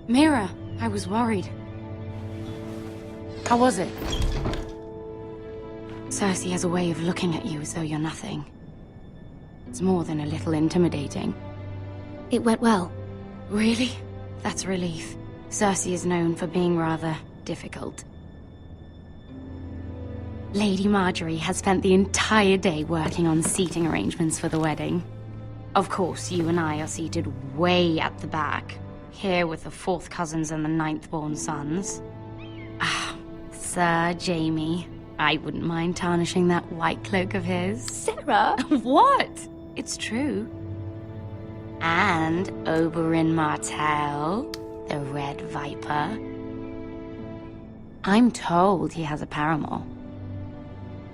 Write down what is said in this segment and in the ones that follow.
Mira, I was worried. How was it? Cersei has a way of looking at you as though you're nothing. It's more than a little intimidating. It went well. Really? That's a relief. Cersei is known for being rather difficult. Lady Margaery has spent the entire day working on seating arrangements for the wedding. Of course, you and I are seated way at the back, here with the 4th cousins and the 9th-born sons. Ah, Sir Jaime. I wouldn't mind tarnishing that white cloak of his. Sarah! What? It's true. And Oberyn Martell, the Red Viper. I'm told he has a paramour,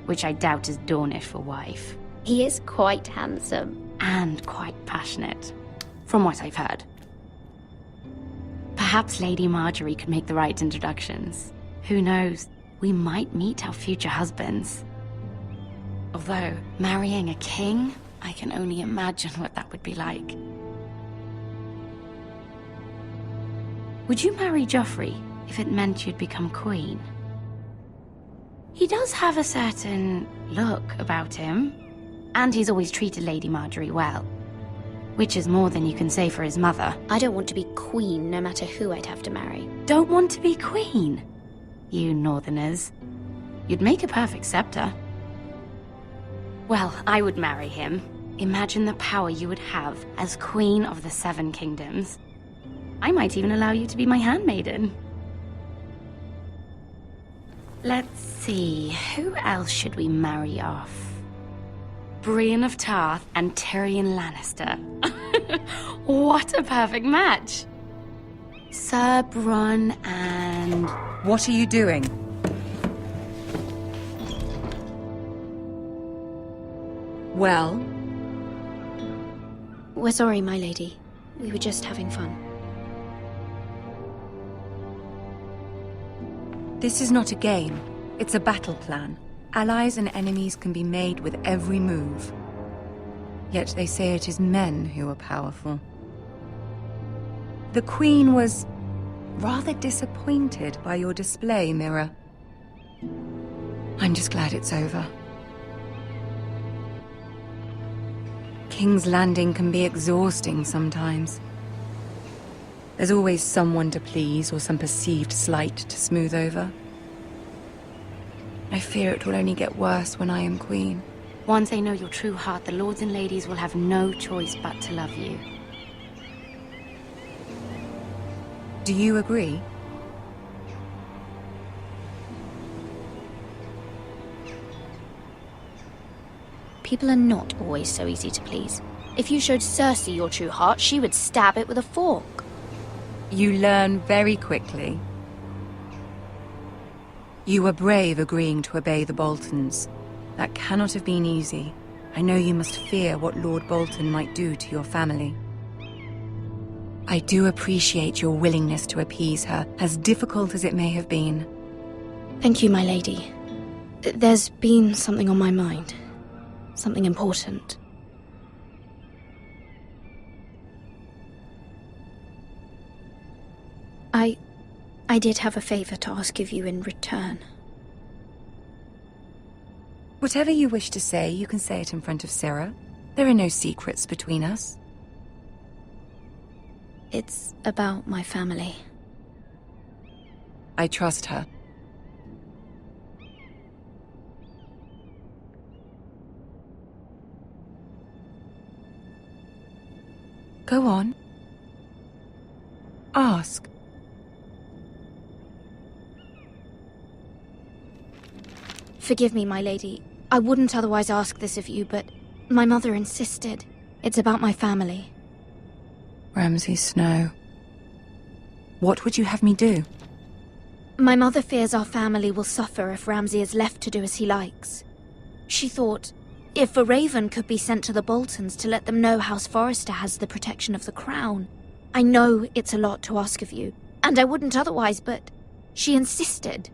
which I doubt is Dornish for wife. He is quite handsome. And quite passionate, from what I've heard. Perhaps Lady Margaery could make the right introductions. Who knows? We might meet our future husbands. Although, marrying a king, I can only imagine what that would be like. Would you marry Joffrey if it meant you'd become queen? He does have a certain look about him, and he's always treated Lady Margaery well. Which is more than you can say for his mother. I don't want to be queen, no matter who I'd have to marry. Don't want to be queen? You northerners. You'd make a perfect scepter. Well, I would marry him. Imagine the power you would have as Queen of the 7 Kingdoms. I might even allow you to be my handmaiden. Let's see, who else should we marry off? Brienne of Tarth and Tyrion Lannister. What a perfect match! Sir Bronn and... What are you doing? Well? We're sorry, my lady. We were just having fun. This is not a game. It's a battle plan. Allies and enemies can be made with every move. Yet they say it is men who are powerful. The Queen was rather disappointed by your display, Mira. I'm just glad it's over. King's Landing can be exhausting sometimes. There's always someone to please or some perceived slight to smooth over. I fear it will only get worse when I am queen. Once they know your true heart, the lords and ladies will have no choice but to love you. Do you agree? People are not always so easy to please. If you showed Cersei your true heart, she would stab it with a fork. You learn very quickly. You were brave agreeing to obey the Boltons. That cannot have been easy. I know you must fear what Lord Bolton might do to your family. I do appreciate your willingness to appease her, as difficult as it may have been. Thank you, my lady. There's been something on my mind. Something important. I did have a favor to ask of you in return. Whatever you wish to say, you can say it in front of Sarah. There are no secrets between us. It's about my family. I trust her. Go on. Ask. Forgive me, my lady. I wouldn't otherwise ask this of you, but my mother insisted. It's about my family. Ramsay Snow. What would you have me do? My mother fears our family will suffer if Ramsay is left to do as he likes. She thought, if a raven could be sent to the Boltons to let them know House Forrester has the protection of the crown. I know it's a lot to ask of you, and I wouldn't otherwise, but she insisted.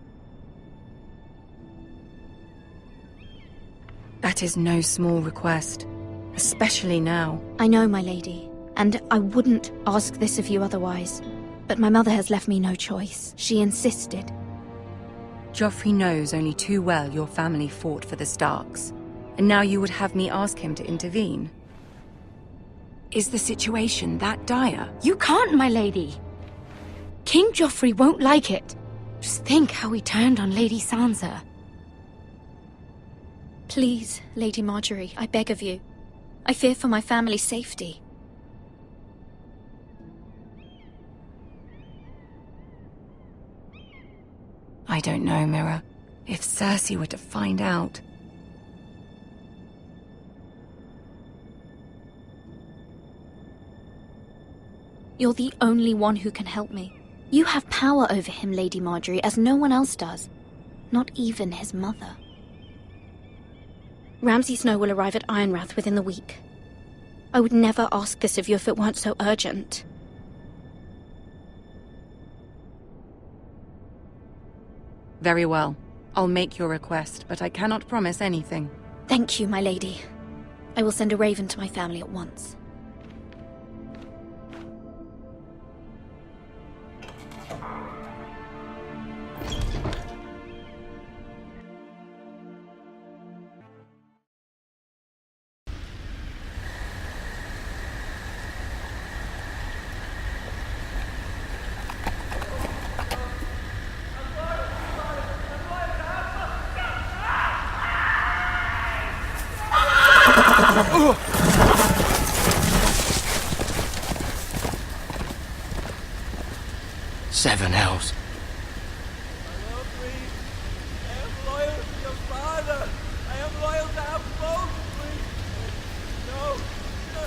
That is no small request, especially now. I know, my lady, and I wouldn't ask this of you otherwise. But my mother has left me no choice. She insisted. Joffrey knows only too well your family fought for the Starks, and now you would have me ask him to intervene? Is the situation that dire? You can't, my lady. King Joffrey won't like it. Just think how he turned on Lady Sansa. Please, Lady Marjorie, I beg of you. I fear for my family's safety. I don't know, Mira. If Cersei were to find out... You're the only one who can help me. You have power over him, Lady Marjorie, as no one else does. Not even his mother. Ramsay Snow will arrive at Ironrath within the week. I would never ask this of you if it weren't so urgent. Very well. I'll make your request, but I cannot promise anything. Thank you, my lady. I will send a raven to my family at once. Seven hells. I love Reed. I am loyal to your father. I am loyal to our both, Reed. No. No,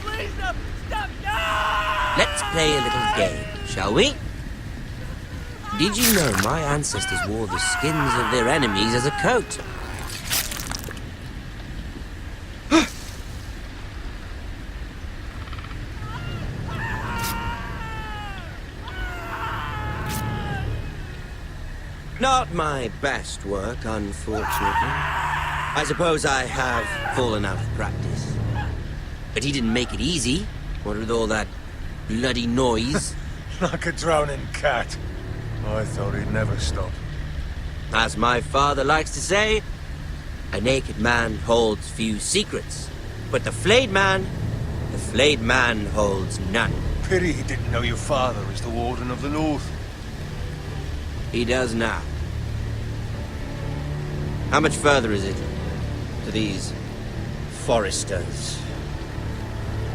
please, no. Stop, no! Let's play a little game, shall we? Did you know my ancestors wore the skins of their enemies as a coat? Not my best work, unfortunately. I suppose I have fallen out of practice. But he didn't make it easy, what with all that bloody noise. Like a drowning cat. I thought he'd never stop. As my father likes to say, a naked man holds few secrets. But the flayed man holds none. Pity he didn't know your father is the Warden of the North. He does now. How much further is it to these Forresters?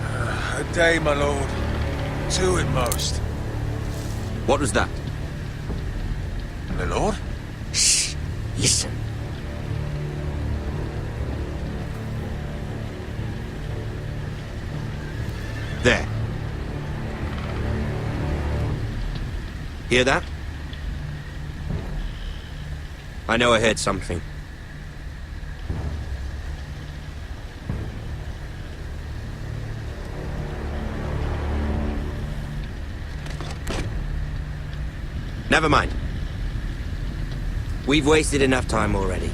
A day, my lord. 2 at most. What was that? My lord? Shh! Listen. There. Hear that? I know I heard something. Never mind. We've wasted enough time already.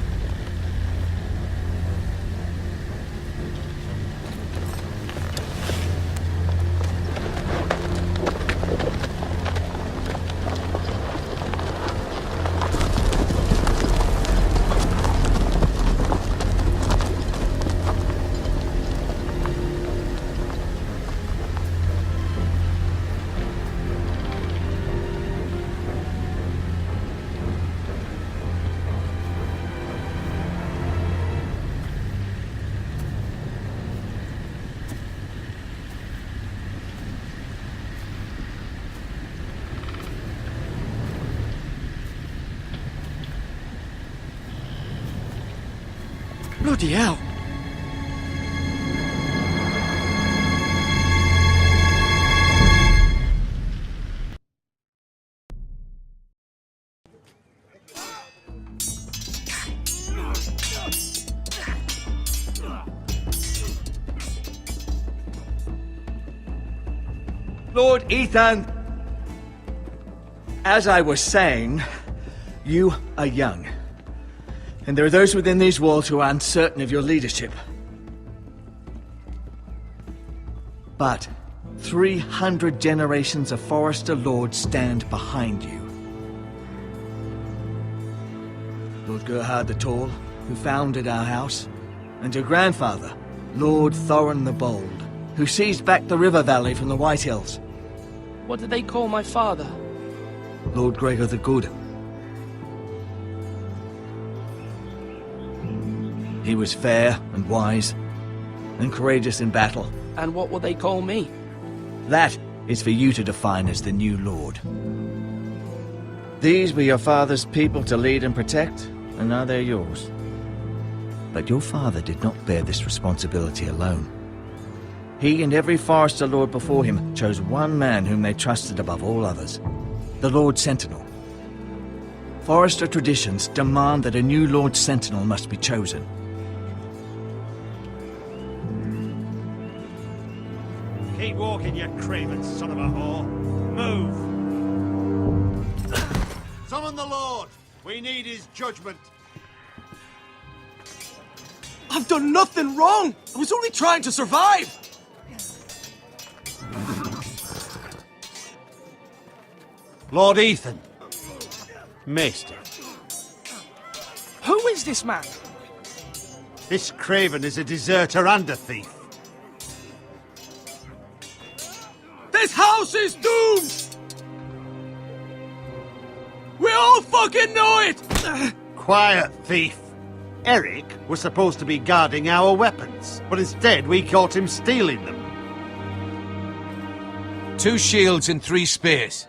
Bloody hell! Lord Ethan, as I was saying, you are young. And there are those within these walls who are uncertain of your leadership. But 300 generations of Forrester lords stand behind you. Lord Gerhard the Tall, who founded our house, and your grandfather, Lord Thorin the Bold, who seized back the river valley from the White Hills. What did they call my father? Lord Gregor the Good. He was fair and wise, and courageous in battle. And what will they call me? That is for you to define as the new lord. These were your father's people to lead and protect, and now they're yours. But your father did not bear this responsibility alone. He and every Forrester lord before him chose one man whom they trusted above all others, the Lord Sentinel. Forrester traditions demand that a new Lord Sentinel must be chosen. Keep walking, you craven son of a whore. Move! Summon the Lord! We need his judgment. I've done nothing wrong! I was only trying to survive! Lord Ethan. Maester. Who is this man? This craven is a deserter and a thief. This house is doomed! We all fucking know it! Quiet, thief. Eric was supposed to be guarding our weapons, but instead we caught him stealing them. 2 shields and 3 spears.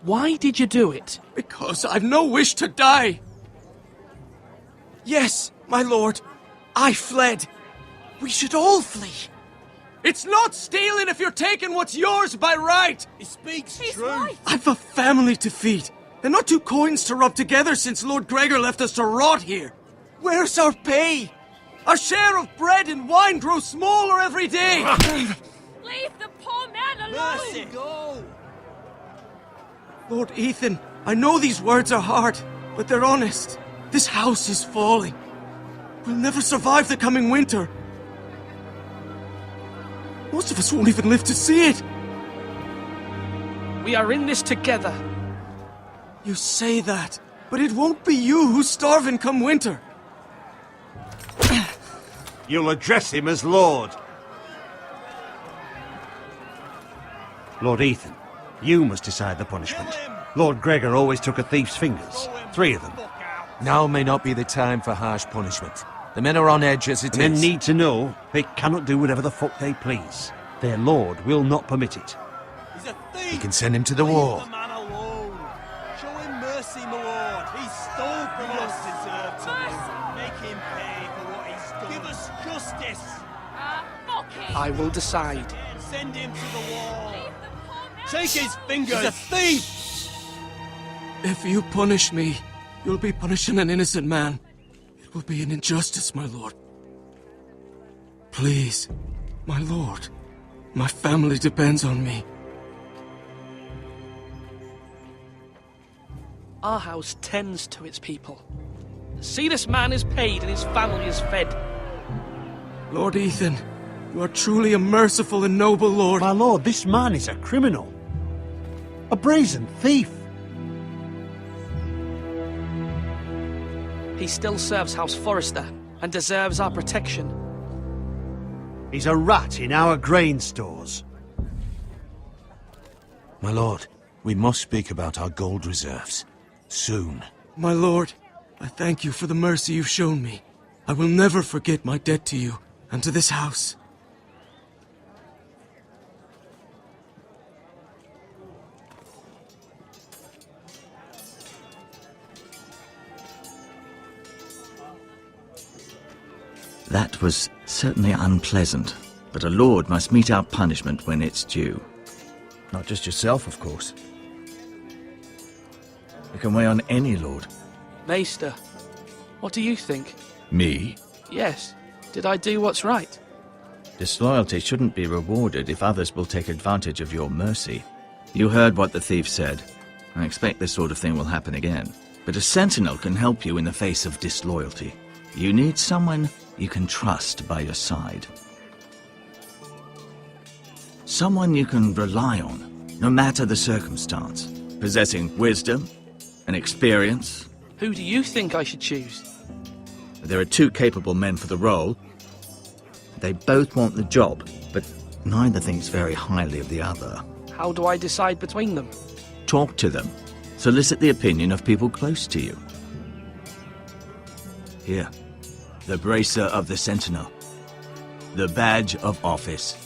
Why did you do it? Because I've no wish to die. Yes, my lord. I fled. We should all flee. It's not stealing if you're taking what's yours by right. He speaks He's truth. right. I've a family to feed. And not 2 coins to rub together since Lord Gregor left us to rot here. Where's our pay? Our share of bread and wine grows smaller every day. Leave the poor man alone! Mercy, go! Lord Ethan, I know these words are hard, but they're honest. This house is falling. We'll never survive the coming winter. Most of us won't even live to see it. We are in this together. You say that, but it won't be you who's starving come winter. You'll address him as Lord. Lord Ethan, you must decide the punishment. Lord Gregor always took a thief's fingers. 3 of them. Now may not be the time for harsh punishment. The men are on edge as it is. Men need to know they cannot do whatever the fuck they please. Their lord will not permit it. He's a thief! You can send him to the wall. Leave the man alone. Show him mercy, my lord. He stole from us. Deserve to live. Make him pay for what he's done. Give us justice. Fuck him! I will decide. Send him to the wall. Leave the poor man Take his fingers. He's a thief! If you punish me, you'll be punishing an innocent man. It will be an injustice, my lord. Please, my lord. My family depends on me. Our house tends to its people. See, this man is paid and his family is fed. Lord Ethan, you are truly a merciful and noble lord. My lord, this man is a criminal. A brazen thief. He still serves House Forrester and deserves our protection. He's a rat in our grain stores. My lord, we must speak about our gold reserves. Soon. My lord, I thank you for the mercy you've shown me. I will never forget my debt to you and to this house. That was certainly unpleasant, but a lord must mete out punishment when it's due. Not just yourself, of course. It can weigh on any lord. Maester, what do you think? Me? Yes. Did I do what's right? Disloyalty shouldn't be rewarded if others will take advantage of your mercy. You heard what the thief said. I expect this sort of thing will happen again. But a sentinel can help you in the face of disloyalty. You need someone you can trust by your side. Someone you can rely on, no matter the circumstance. Possessing wisdom and experience. Who do you think I should choose? There are two capable men for the role. They both want the job, but neither thinks very highly of the other. How do I decide between them? Talk to them. Solicit the opinion of people close to you. Here, the bracer of the Sentinel. The badge of office.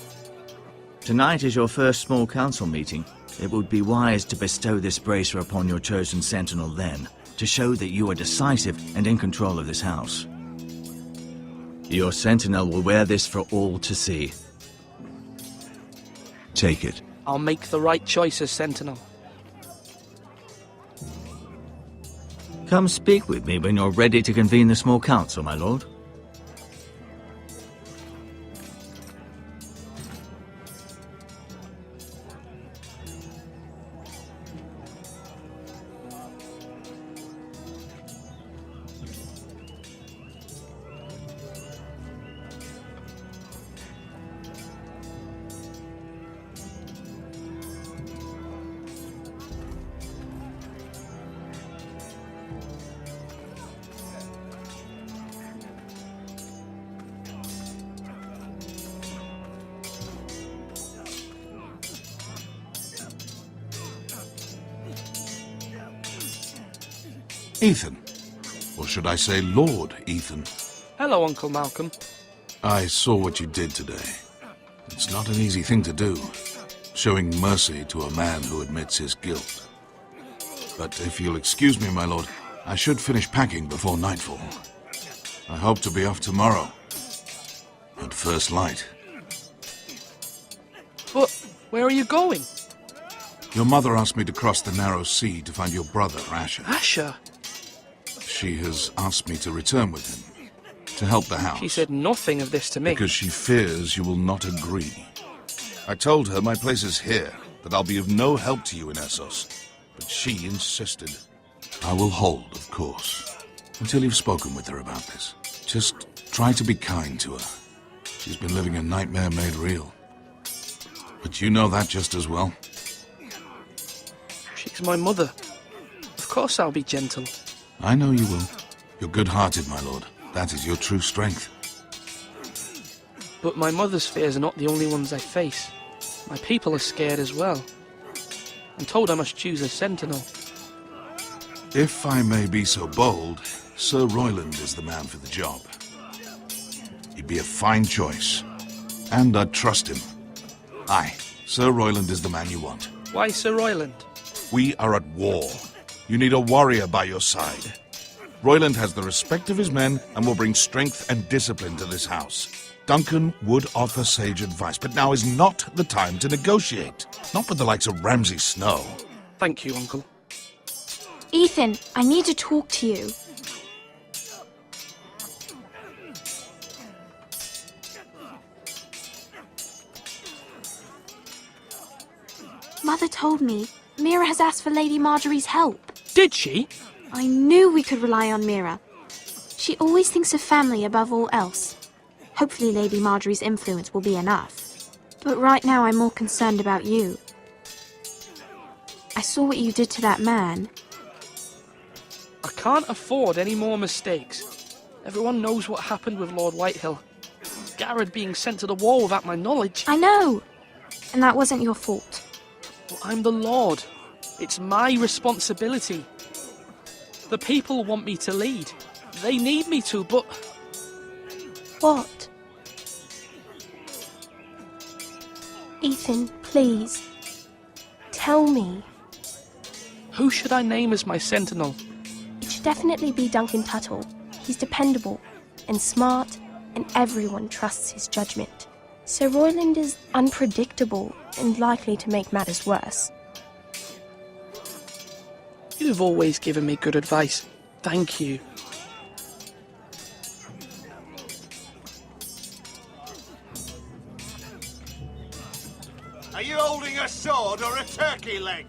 Tonight is your first small council meeting. It would be wise to bestow this bracer upon your chosen Sentinel then, to show that you are decisive and in control of this house. Your Sentinel will wear this for all to see. Take it. I'll make the right choice as Sentinel. Come speak with me when you're ready to convene the small council, my lord. Ethan. Or should I say Lord Ethan? Hello, Uncle Malcolm. I saw what you did today. It's not an easy thing to do, showing mercy to a man who admits his guilt. But if you'll excuse me, my lord, I should finish packing before nightfall. I hope to be off tomorrow. At first light. But where are you going? Your mother asked me to cross the narrow sea to find your brother, Asher. Asher? She has asked me to return with him, to help the house. She said nothing of this to me. Because she fears you will not agree. I told her my place is here, that I'll be of no help to you in Essos. But she insisted. I will hold, of course, until you've spoken with her about this. Just try to be kind to her. She's been living a nightmare made real. But you know that just as well. She's my mother. Of course I'll be gentle. I know you will. You're good-hearted, my lord. That is your true strength. But my mother's fears are not the only ones I face. My people are scared as well. I'm told I must choose a sentinel. If I may be so bold, Sir Royland is the man for the job. He'd be a fine choice. And I'd trust him. Aye, Sir Royland is the man you want. Why Sir Royland? We are at war. You need a warrior by your side. Royland has the respect of his men and will bring strength and discipline to this house. Duncan would offer sage advice, but now is not the time to negotiate. Not with the likes of Ramsay Snow. Thank you, Uncle. Ethan, I need to talk to you. Mother told me Mira has asked for Lady Marjorie's help. Did she? I knew we could rely on Mira. She always thinks of family above all else. Hopefully Lady Marjorie's influence will be enough. But right now I'm more concerned about you. I saw what you did to that man. I can't afford any more mistakes. Everyone knows what happened with Lord Whitehill. Garrett being sent to the war without my knowledge. I know. And that wasn't your fault. Well, I'm the Lord. It's my responsibility. The people want me to lead. They need me to, but... What? Ethan, please. Tell me. Who should I name as my sentinel? It should definitely be Duncan Tuttle. He's dependable and smart, and everyone trusts his judgment. Sir Royland is unpredictable and likely to make matters worse. You've always given me good advice. Thank you. Are you holding a sword or a turkey leg?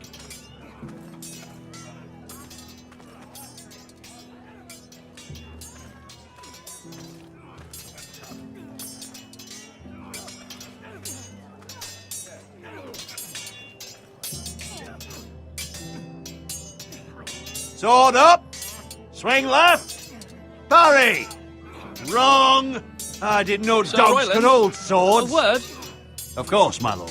Sword up! Swing left! Parry! Wrong! I didn't know Sir dogs Royland, could hold swords. A word? Of course, my lord.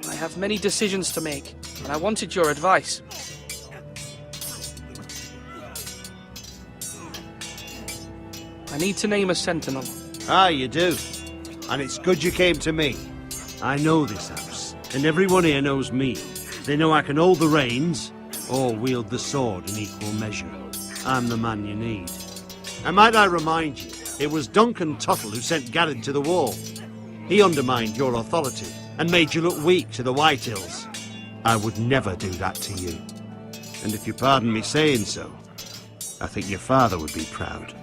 I have many decisions to make, and I wanted your advice. I need to name a sentinel. Ah, you do. And it's good you came to me. I know this house, and everyone here knows me. They know I can hold the reins, or wield the sword in equal measure. I'm the man you need. And might I remind you, it was Duncan Tuttle who sent Garrett to the wall. He undermined your authority, and made you look weak to the Whitehills. I would never do that to you. And if you pardon me saying so, I think your father would be proud.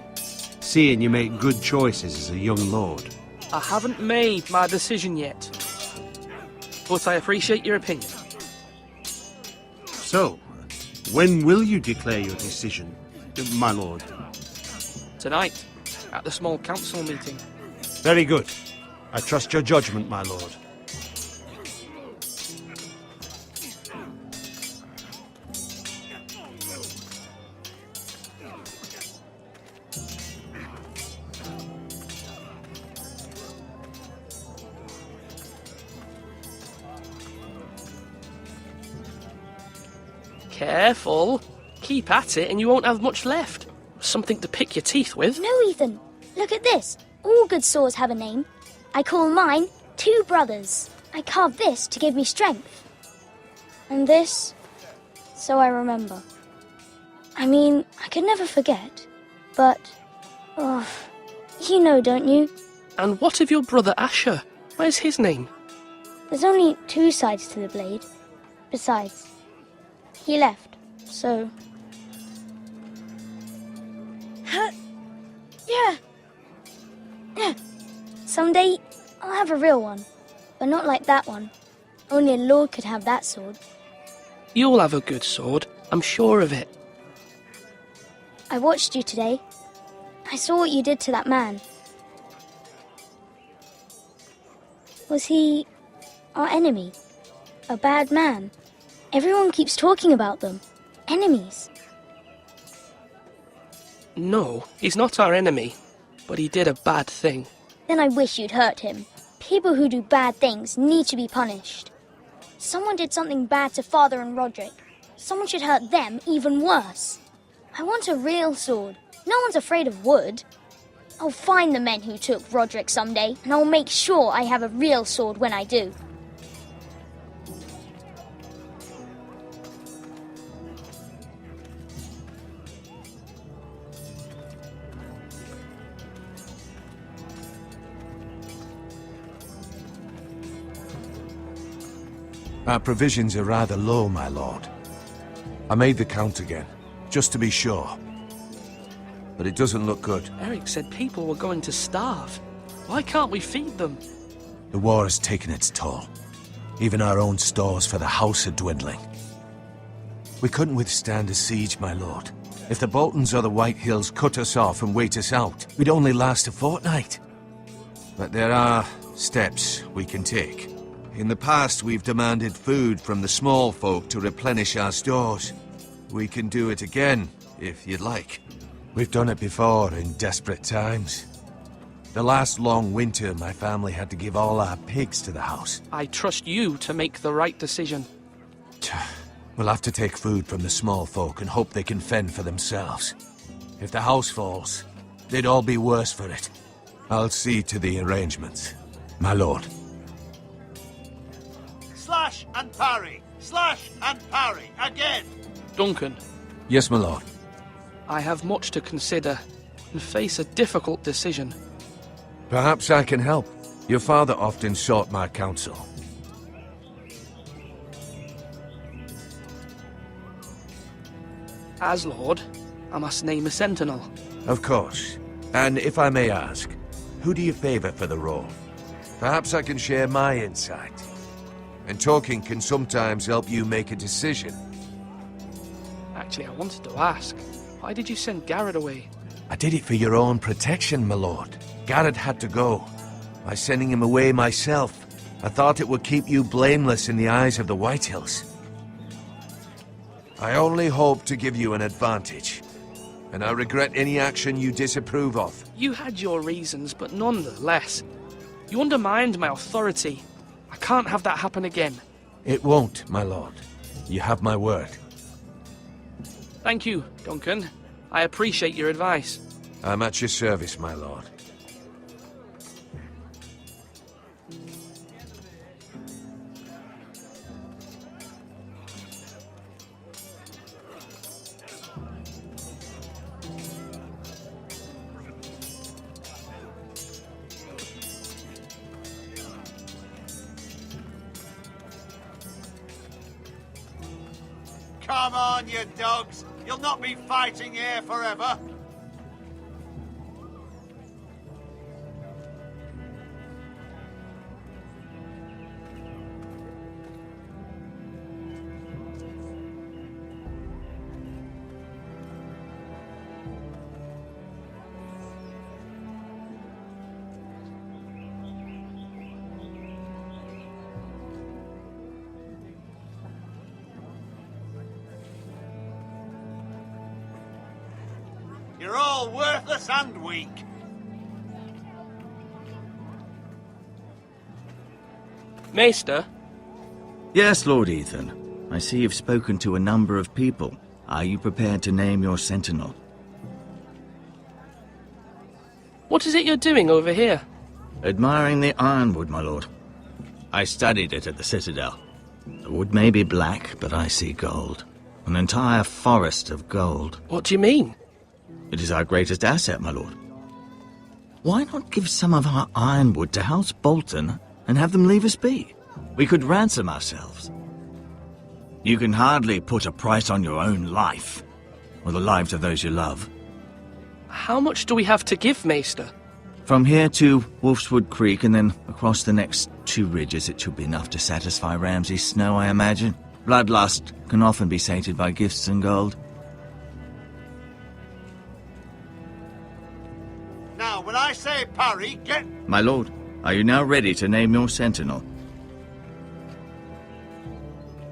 Seeing you make good choices as a young lord. I haven't made my decision yet, but I appreciate your opinion. So, when will you declare your decision, my lord? Tonight, at the small council meeting. Very good. I trust your judgment, my lord. Careful. Keep at it and you won't have much left. Something to pick your teeth with. No, Ethan. Look at this. All good swords have a name. I call mine Two Brothers. I carved this to give me strength. And this, so I remember. I mean, I could never forget. But, oh, you know, don't you? And what of your brother Asher? Where's his name? There's only two sides to the blade. Besides, he left, so... Yeah. Someday, I'll have a real one. But not like that one. Only a lord could have that sword. You'll have a good sword. I'm sure of it. I watched you today. I saw what you did to that man. Was he our enemy? A bad man? Everyone keeps talking about them. Enemies. No, he's not our enemy. But he did a bad thing. Then I wish you'd hurt him. People who do bad things need to be punished. Someone did something bad to Father and Roderick. Someone should hurt them even worse. I want a real sword. No one's afraid of wood. I'll find the men who took Roderick someday, and I'll make sure I have a real sword when I do. Our provisions are rather low, my lord. I made the count again, just to be sure. But it doesn't look good. Eric said people were going to starve. Why can't we feed them? The war has taken its toll. Even our own stores for the house are dwindling. We couldn't withstand a siege, my lord. If the Boltons or the Whitehills cut us off and wait us out, we'd only last a fortnight. But there are steps we can take. In the past, we've demanded food from the small folk to replenish our stores. We can do it again, if you'd like. We've done it before in desperate times. The last long winter, my family had to give all our pigs to the house. I trust you to make the right decision. We'll have to take food from the small folk and hope they can fend for themselves. If the house falls, they'd all be worse for it. I'll see to the arrangements, my lord. Slash and parry! Slash and parry! Again! Duncan. Yes, my lord. I have much to consider and face a difficult decision. Perhaps I can help. Your father often sought my counsel. As Lord, I must name a sentinel. Of course. And if I may ask, who do you favor for the role? Perhaps I can share my insight. And talking can sometimes help you make a decision. Actually, I wanted to ask, why did you send Garrett away? I did it for your own protection, my lord. Garrett had to go. By sending him away myself, I thought it would keep you blameless in the eyes of the Whitehills. I only hope to give you an advantage, and I regret any action you disapprove of. You had your reasons, but nonetheless, you undermined my authority. I can't have that happen again. It won't, my lord. You have my word. Thank you, Duncan. I appreciate your advice. I'm at your service, my lord. Come on, you dogs. You'll not be fighting here forever. You're all worthless and weak. Maester? Yes, Lord Ethan. I see you've spoken to a number of people. Are you prepared to name your sentinel? What is it you're doing over here? Admiring the ironwood, my lord. I studied it at the Citadel. The wood may be black, but I see gold. An entire forest of gold. What do you mean? It is our greatest asset, my lord. Why not give some of our ironwood to House Bolton and have them leave us be? We could ransom ourselves. You can hardly put a price on your own life, or the lives of those you love. How much do we have to give, Maester? From here to Wolfswood Creek and then across the next 2 ridges, it should be enough to satisfy Ramsay Snow, I imagine. Bloodlust can often be sated by gifts and gold. Now, when I say parry, get... My lord, are you now ready to name your sentinel?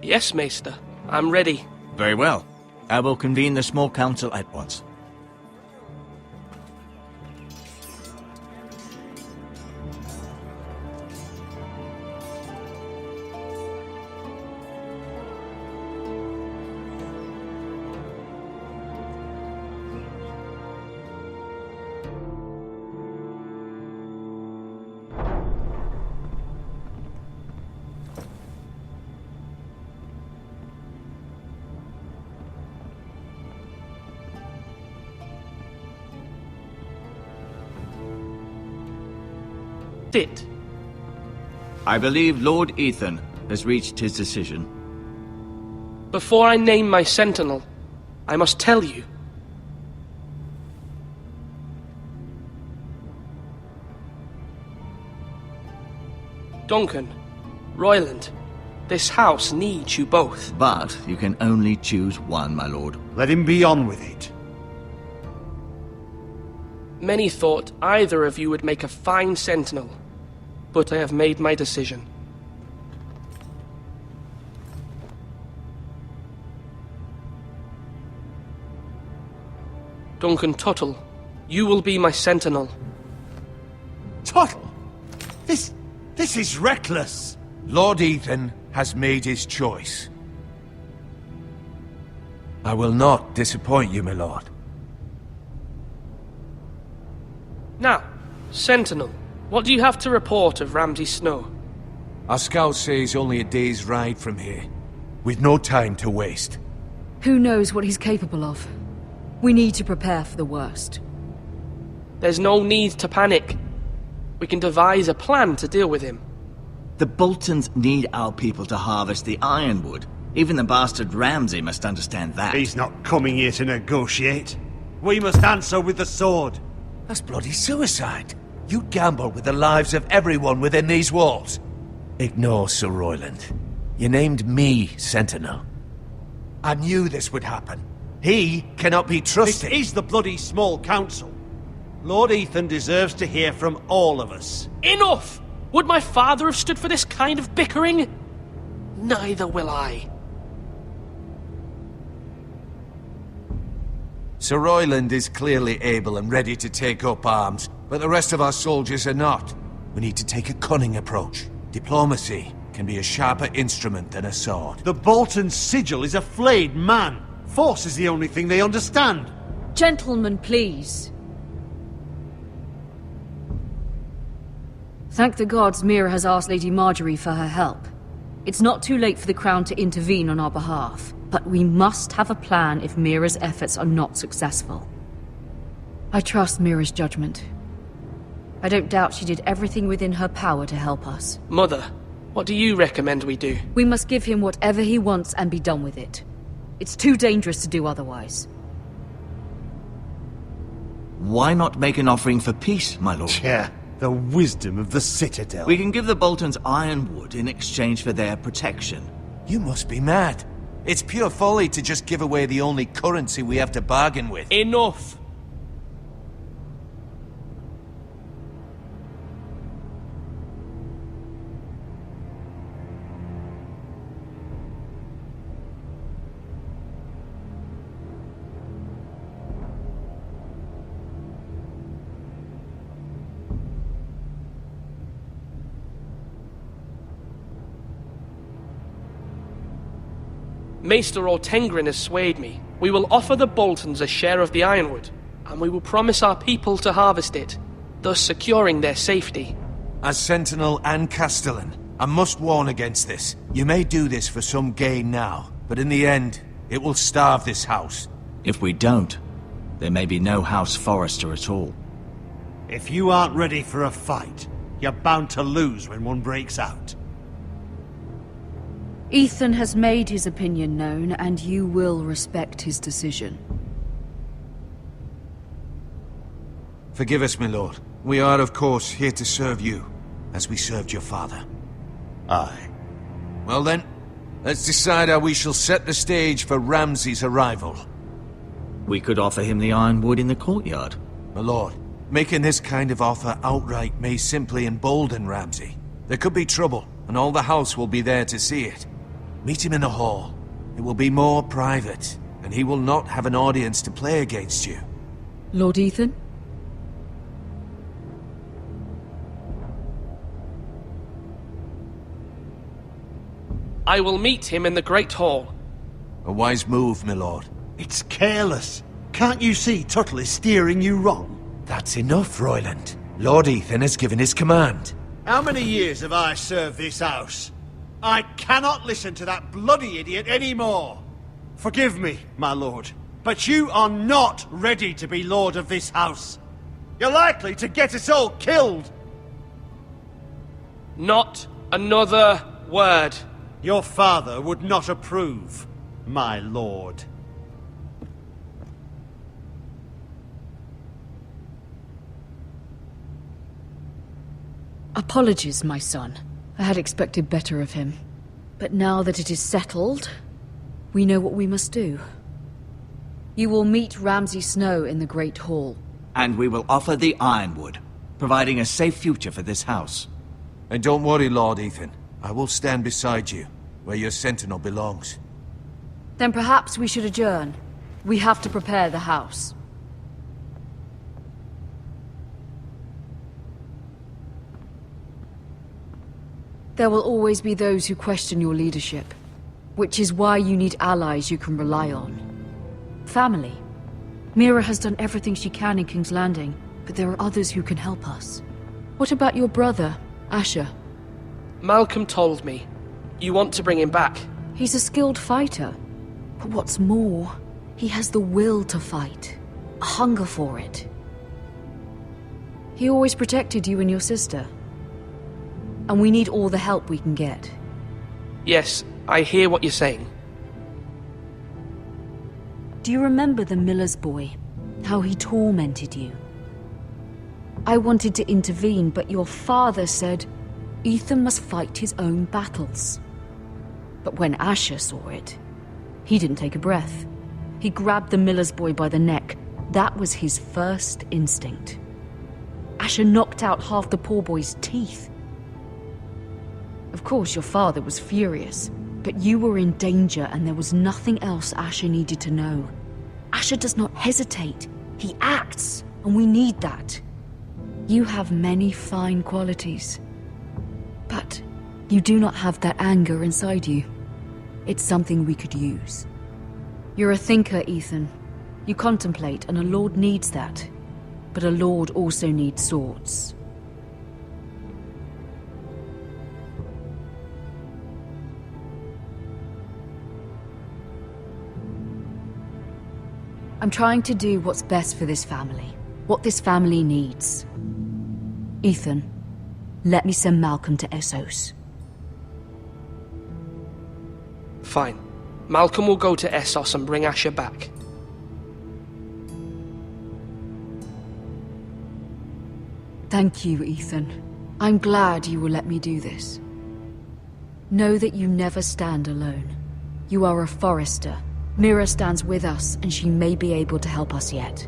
Yes, Maester. I'm ready. Very well. I will convene the small council at once. It. I believe Lord Ethan has reached his decision. Before I name my sentinel, I must tell you. Duncan, Royland, this house needs you both. But you can only choose one, my lord. Let him be on with it. Many thought either of you would make a fine sentinel, but I have made my decision. Duncan Tuttle, you will be my sentinel. Tuttle! This is reckless! Lord Ethan has made his choice. I will not disappoint you, my lord. Now, sentinel, what do you have to report of Ramsay Snow? Our scouts say he's only a day's ride from here. We've no time to waste. Who knows what he's capable of? We need to prepare for the worst. There's no need to panic. We can devise a plan to deal with him. The Boltons need our people to harvest the ironwood. Even the bastard Ramsay must understand that. He's not coming here to negotiate. We must answer with the sword. That's bloody suicide. You gamble with the lives of everyone within these walls. Ignore Sir Royland. You named me Sentinel. I knew this would happen. He cannot be trusted. This is the bloody small council. Lord Ethan deserves to hear from all of us. Enough! Would my father have stood for this kind of bickering? Neither will I. Sir Royland is clearly able and ready to take up arms, but the rest of our soldiers are not. We need to take a cunning approach. Diplomacy can be a sharper instrument than a sword. The Bolton's sigil is a flayed man. Force is the only thing they understand. Gentlemen, please. Thank the gods Mira has asked Lady Marjorie for her help. It's not too late for the Crown to intervene on our behalf, but we must have a plan if Mira's efforts are not successful. I trust Mira's judgment. I don't doubt she did everything within her power to help us. Mother, what do you recommend we do? We must give him whatever he wants and be done with it. It's too dangerous to do otherwise. Why not make an offering for peace, my lord? Yeah, the wisdom of the Citadel. We can give the Boltons ironwood in exchange for their protection. You must be mad. It's pure folly to just give away the only currency we have to bargain with. Enough! Maester Ortengrin has swayed me. We will offer the Boltons a share of the ironwood, and we will promise our people to harvest it, thus securing their safety. As Sentinel and Castellan, I must warn against this. You may do this for some gain now, but in the end, it will starve this house. If we don't, there may be no House Forrester at all. If you aren't ready for a fight, you're bound to lose when one breaks out. Ethan has made his opinion known, and you will respect his decision. Forgive us, my lord. We are, of course, here to serve you, as we served your father. Aye. Well then, let's decide how we shall set the stage for Ramsay's arrival. We could offer him the ironwood in the courtyard. My lord, making this kind of offer outright may simply embolden Ramsay. There could be trouble, and all the house will be there to see it. Meet him in the hall. It will be more private, and he will not have an audience to play against you. Lord Ethan? I will meet him in the Great Hall. A wise move, my lord. It's careless. Can't you see Tuttle is steering you wrong? That's enough, Royland. Lord Ethan has given his command. How many years have I served this house? I cannot listen to that bloody idiot anymore. Forgive me, my lord, but you are not ready to be lord of this house. You're likely to get us all killed. Not another word. Your father would not approve, my lord. Apologies, my son. I had expected better of him. But now that it is settled, we know what we must do. You will meet Ramsay Snow in the Great Hall. And we will offer the ironwood, providing a safe future for this house. And don't worry, Lord Ethan. I will stand beside you, where your sentinel belongs. Then perhaps we should adjourn. We have to prepare the house. There will always be those who question your leadership, which is why you need allies you can rely on. Family. Mira has done everything she can in King's Landing, but there are others who can help us. What about your brother, Asher? Malcolm told me. You want to bring him back? He's a skilled fighter. But what's more, he has the will to fight. A hunger for it. He always protected you and your sister. And we need all the help we can get. Yes, I hear what you're saying. Do you remember the miller's boy? How he tormented you? I wanted to intervene, but your father said Ethan must fight his own battles. But when Asher saw it, he didn't take a breath. He grabbed the miller's boy by the neck. That was his first instinct. Asher knocked out half the poor boy's teeth. Of course, your father was furious, but you were in danger and there was nothing else Asher needed to know. Asher does not hesitate. He acts, and we need that. You have many fine qualities. But you do not have that anger inside you. It's something we could use. You're a thinker, Ethan. You contemplate, and a lord needs that. But a lord also needs swords. I'm trying to do what's best for this family. What this family needs. Ethan, let me send Malcolm to Essos. Fine. Malcolm will go to Essos and bring Asher back. Thank you, Ethan. I'm glad you will let me do this. Know that you never stand alone. You are a Forrester. Mira stands with us, and she may be able to help us yet.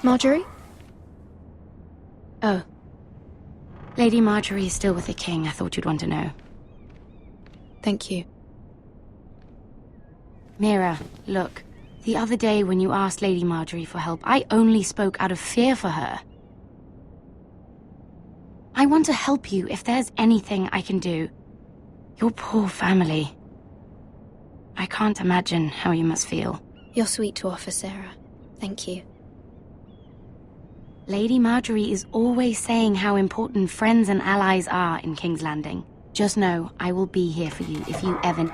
Marjorie? Oh. Lady Marjorie is still with the king. I thought you'd want to know. Thank you. Mira, look. The other day when you asked Lady Marjorie for help, I only spoke out of fear for her. I want to help you if there's anything I can do. Your poor family. I can't imagine how you must feel. You're sweet to offer, Sarah. Thank you. Lady Marjorie is always saying how important friends and allies are in King's Landing. Just know, I will be here for you if you ever...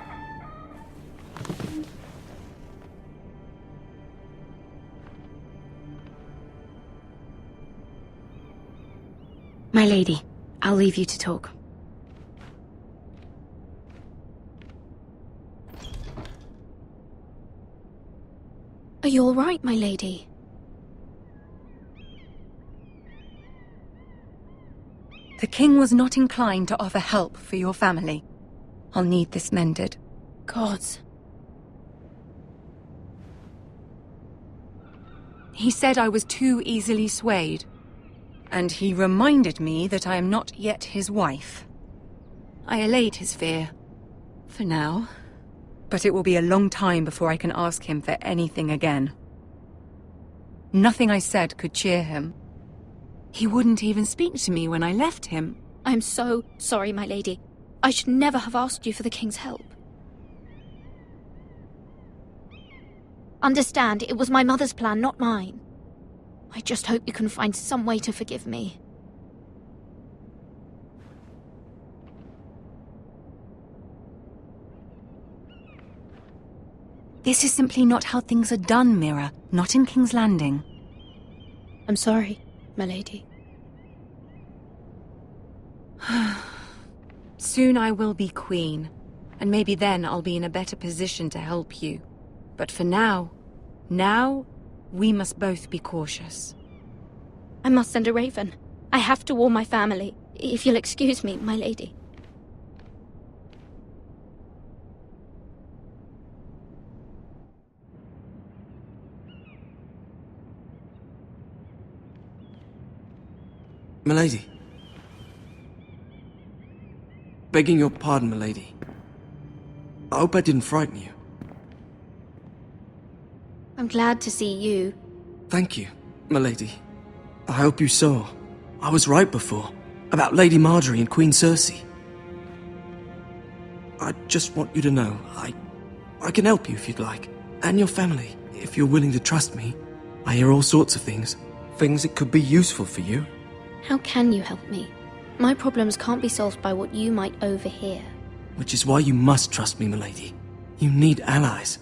My lady, I'll leave you to talk. Are you all right, my lady? The king was not inclined to offer help for your family. I'll need this mended. Gods. He said I was too easily swayed. And he reminded me that I am not yet his wife. I allayed his fear. For now. But it will be a long time before I can ask him for anything again. Nothing I said could cheer him. He wouldn't even speak to me when I left him. I'm so sorry, my lady. I should never have asked you for the king's help. Understand, it was my mother's plan, not mine. I just hope you can find some way to forgive me. This is simply not how things are done, Mira. Not in King's Landing. I'm sorry, my lady. Soon I will be queen, and maybe then I'll be in a better position to help you. But for now, we must both be cautious. I must send a raven. I have to warn my family. If you'll excuse me, my lady. Milady. Begging your pardon, milady. I hope I didn't frighten you. I'm glad to see you. Thank you, milady. I hope you saw. I was right before. About Lady Marjorie and Queen Cersei. I just want you to know, I can help you if you'd like. And your family, if you're willing to trust me. I hear all sorts of things. Things that could be useful for you. How can you help me? My problems can't be solved by what you might overhear. Which is why you must trust me, milady. You need allies.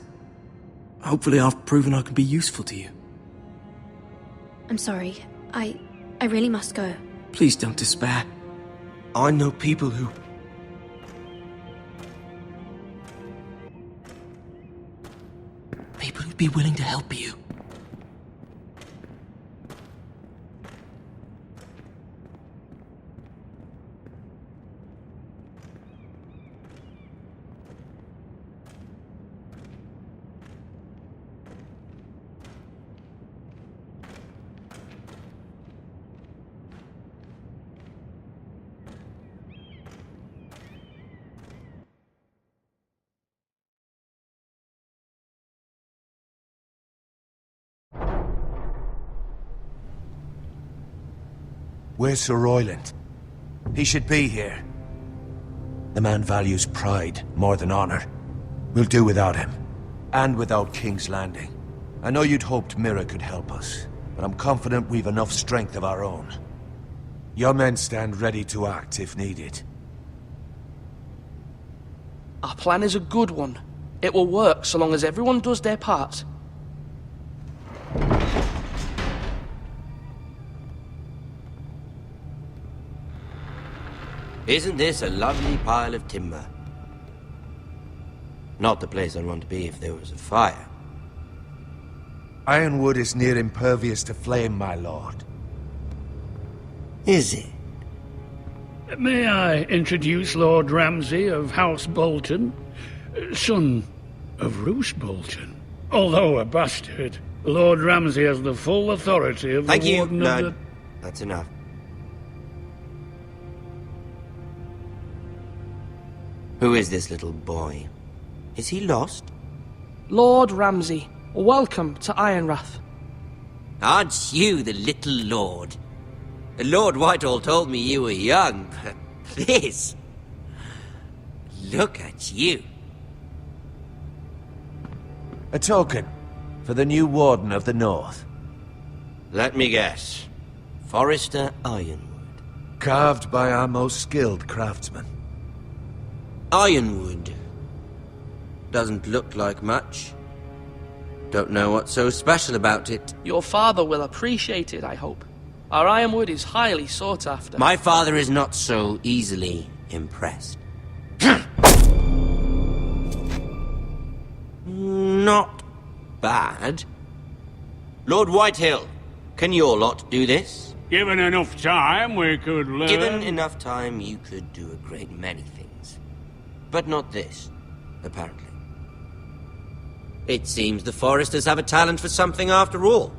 Hopefully I've proven I can be useful to you. I'm sorry. I really must go. Please don't despair. I know people who... People who'd be willing to help you. Where's Sir Royland? He should be here. The man values pride more than honor. We'll do without him. And without King's Landing. I know you'd hoped Mira could help us, but I'm confident we've enough strength of our own. Your men stand ready to act if needed. Our plan is a good one. It will work so long as everyone does their part. Isn't this a lovely pile of timber? Not the place I'd want to be if there was a fire. Ironwood is near impervious to flame, my lord. Is it? May I introduce Lord Ramsay of House Bolton, son of Roose Bolton. Although a bastard, Lord Ramsay has the full authority of the Warden of the... That's enough. Who is this little boy? Is he lost? Lord Ramsay, welcome to Ironrath. Aren't you the little lord? Lord Whitehall told me you were young, but this... Look at you. A token for the new Warden of the North. Let me guess. Forrester Ironwood. Carved by our most skilled craftsmen. Ironwood. Doesn't look like much. Don't know what's so special about it. Your father will appreciate it, I hope. Our ironwood is highly sought after. My father is not so easily impressed. Not bad. Lord Whitehill, can your lot do this? Given enough time, we could learn... Given enough time, you could do a great many things. But not this, apparently. It seems the Forresters have a talent for something after all.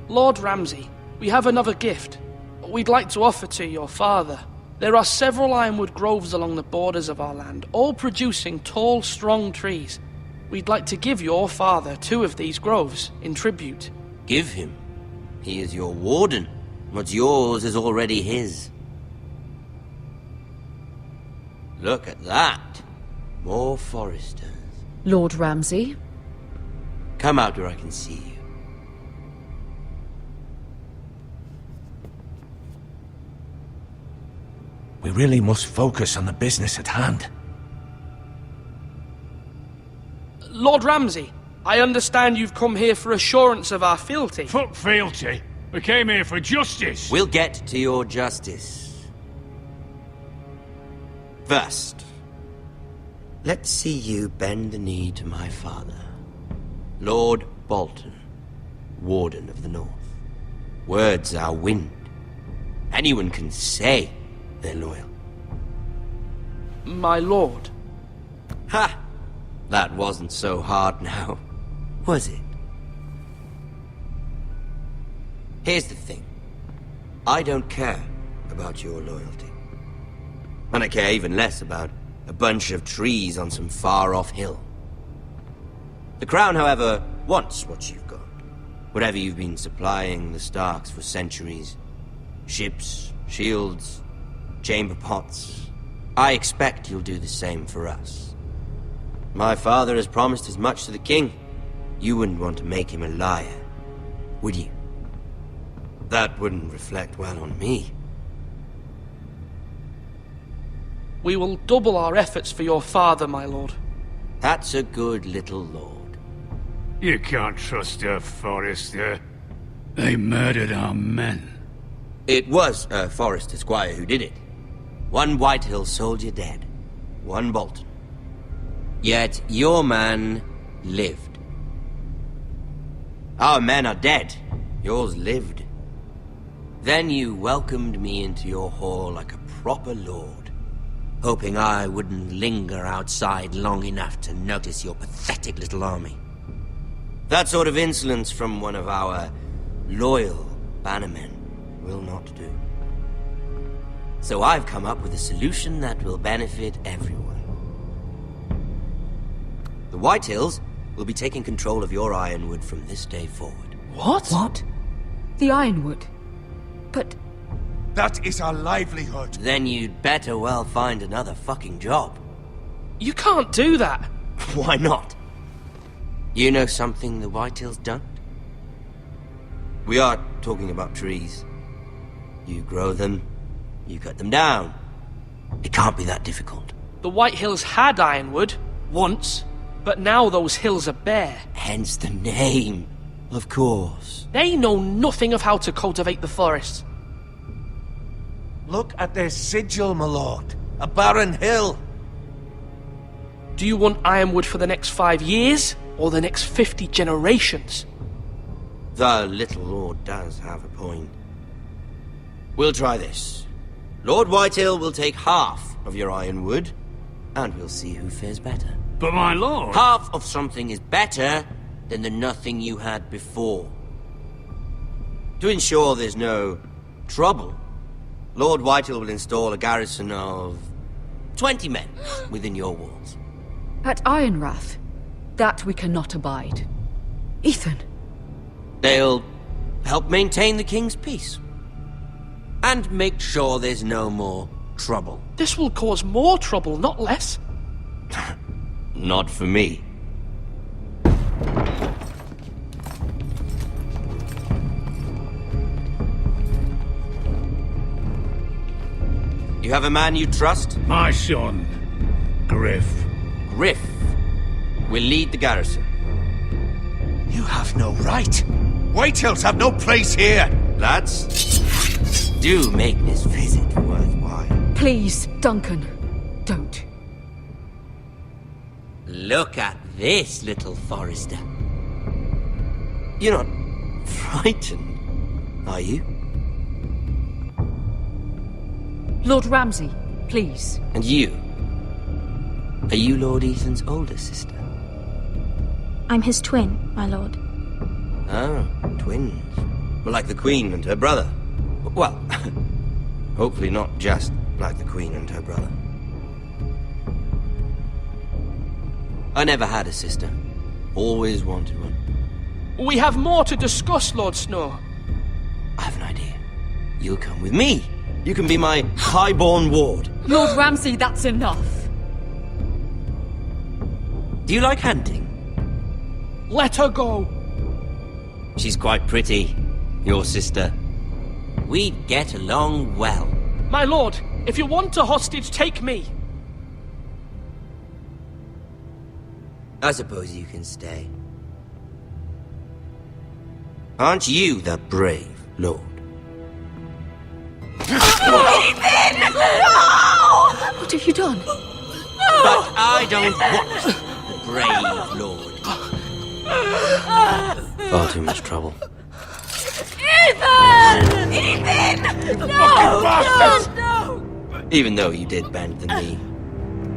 Lord Ramsay, we have another gift. We'd like to offer to your father. There are several ironwood groves along the borders of our land, all producing tall, strong trees. We'd like to give your father 2 of these groves in tribute. Give him? He is your warden. What's yours is already his. Look at that. More Forresters. Lord Ramsay? Come out where I can see you. We really must focus on the business at hand. Lord Ramsay, I understand you've come here for assurance of our fealty. Fuck fealty. We came here for justice. We'll get to your justice. First, let's see you bend the knee to my father, Lord Bolton, Warden of the North. Words are wind. Anyone can say they're loyal. My lord. Ha! That wasn't so hard now, was it? Here's the thing. I don't care about your loyalty. And I care even less about a bunch of trees on some far-off hill. The Crown, however, wants what you've got. Whatever you've been supplying the Starks for centuries. Ships, shields, chamber pots. I expect you'll do the same for us. My father has promised as much to the king. You wouldn't want to make him a liar, would you? That wouldn't reflect well on me. We will double our efforts for your father, my lord. That's a good little lord. You can't trust her, Forrester. They murdered our men. It was a Forrester squire who did it. One Whitehill soldier dead. One Bolton. Yet your man lived. Our men are dead. Yours lived. Then you welcomed me into your hall like a proper lord, hoping I wouldn't linger outside long enough to notice your pathetic little army. That sort of insolence from one of our loyal bannermen will not do. So I've come up with a solution that will benefit everyone. The Whitehills will be taking control of your ironwood from this day forward. What? What? The ironwood? But... That is our livelihood. Then you'd better well find another fucking job. You can't do that. Why not? You know something the Whitehills don't? We are talking about trees. You grow them, you cut them down. It can't be that difficult. The Whitehills had ironwood, once, but now those hills are bare. Hence the name, of course. They know nothing of how to cultivate the forest. Look at their sigil, my lord. A barren hill. Do you want ironwood for the next 5 years, or the next 50 generations? The little lord does have a point. We'll try this. Lord Whitehill will take half of your ironwood, and we'll see who fares better. But my lord... Half of something is better than the nothing you had before. To ensure there's no trouble, Lord Whitehill will install a garrison of 20 men within your walls. At Ironrath? That we cannot abide. Ethan! They'll help maintain the king's peace. And make sure there's no more trouble. This will cause more trouble, not less. Not for me. You have a man you trust? My son, Griff. Griff will lead the garrison. You have no right. Whitehills have no place here. Lads, do make this visit worthwhile. Please, Duncan, don't. Look at this, little Forrester. You're not frightened, are you? Lord Ramsay, please. And you? Are you Lord Ethan's older sister? I'm his twin, my lord. Ah, twins. Well, like the Queen and her brother. Well, hopefully not just like the Queen and her brother. I never had a sister. Always wanted one. We have more to discuss, Lord Snow. I have an idea. You'll come with me. You can be my highborn ward. Lord Ramsay, that's enough. Do you like hunting? Let her go. She's quite pretty, your sister. We'd get along well. My lord, if you want a hostage, take me. I suppose you can stay. Aren't you the brave lord? Ethan! No! What have you done? No! But I don't want the brave lord. Far too much trouble. Ethan! Ethan! No! No! Even though you did bend the knee.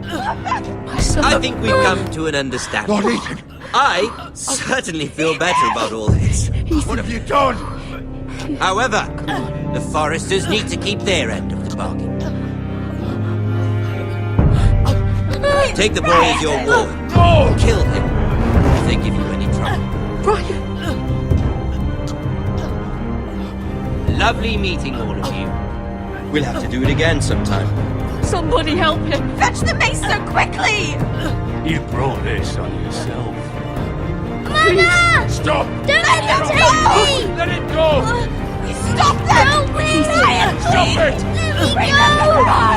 My son... I think we've come to an understanding. Lord Ethan! I certainly feel better about all this. What have you done? However, the Forresters need to keep their end of the bargain. Take the boy as your ward. No! Kill him if they give you any trouble. Brian! lovely meeting all of you. We'll have to do it again sometime. Somebody help him! Fetch the mace so quickly! You brought this on yourself. Mama! Stop! Don't let him take me! Let it go! Stop that! Help me! Quiet, Stop please! it! Let me Remember go!